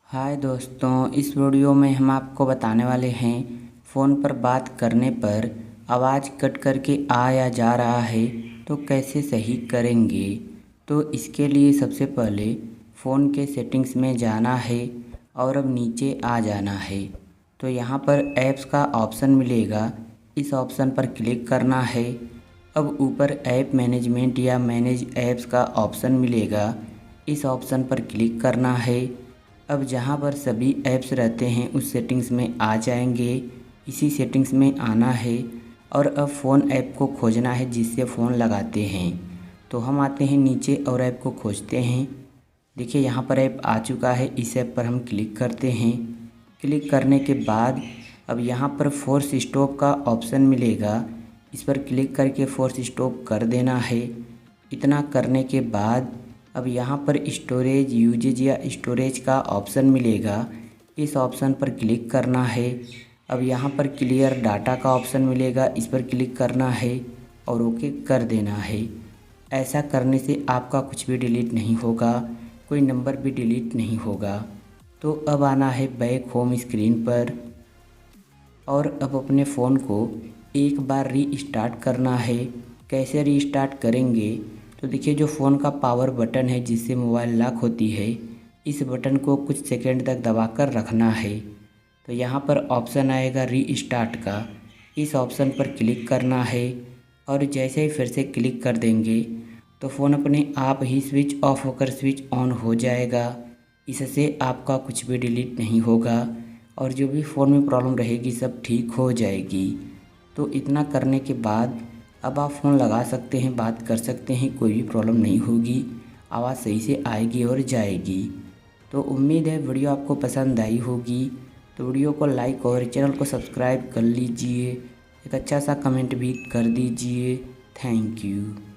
हाय दोस्तों, इस वीडियो में हम आपको बताने वाले हैं फ़ोन पर बात करने पर आवाज़ कट करके आ या जा रहा है तो कैसे सही करेंगे। तो इसके लिए सबसे पहले फ़ोन के सेटिंग्स में जाना है और अब नीचे आ जाना है। तो यहाँ पर ऐप्स का ऑप्शन मिलेगा, इस ऑप्शन पर क्लिक करना है। अब ऊपर ऐप मैनेजमेंट या मैनेज ऐप्स का ऑप्शन मिलेगा, इस ऑप्शन पर क्लिक करना है। अब जहाँ पर सभी ऐप्स रहते हैं उस सेटिंग्स में आ जाएंगे, इसी सेटिंग्स में आना है और अब फ़ोन ऐप को खोजना है जिससे फ़ोन लगाते हैं। तो हम आते हैं नीचे और ऐप को खोजते हैं। देखिए यहाँ पर ऐप आ चुका है, इस ऐप पर हम क्लिक करते हैं। क्लिक करने के बाद अब यहाँ पर फोर्स स्टॉप का ऑप्शन मिलेगा, इस पर क्लिक करके फोर्स स्टॉप कर देना है। इतना करने के बाद अब यहाँ पर स्टोरेज यूजेज या स्टोरेज का ऑप्शन मिलेगा, इस ऑप्शन पर क्लिक करना है। अब यहाँ पर क्लियर डाटा का ऑप्शन मिलेगा, इस पर क्लिक करना है और ओके कर देना है। ऐसा करने से आपका कुछ भी डिलीट नहीं होगा, कोई नंबर भी डिलीट नहीं होगा। तो अब आना है बैक होम स्क्रीन पर और अब अपने फ़ोन को एक बार रीस्टार्ट करना है। कैसे रीस्टार्ट करेंगे, तो देखिए जो फ़ोन का पावर बटन है जिससे मोबाइल लॉक होती है, इस बटन को कुछ सेकंड तक दबाकर रखना है। तो यहाँ पर ऑप्शन आएगा रीस्टार्ट का, इस ऑप्शन पर क्लिक करना है और जैसे ही फिर से क्लिक कर देंगे तो फ़ोन अपने आप ही स्विच ऑफ होकर स्विच ऑन हो जाएगा। इससे आपका कुछ भी डिलीट नहीं होगा और जो भी फ़ोन में प्रॉब्लम रहेगी सब ठीक हो जाएगी। तो इतना करने के बाद अब आप फ़ोन लगा सकते हैं, बात कर सकते हैं, कोई भी प्रॉब्लम नहीं होगी, आवाज़ सही से आएगी और जाएगी। तो उम्मीद है वीडियो आपको पसंद आई होगी। तो वीडियो को लाइक और चैनल को सब्सक्राइब कर लीजिए, एक अच्छा सा कमेंट भी कर दीजिए। Thank you.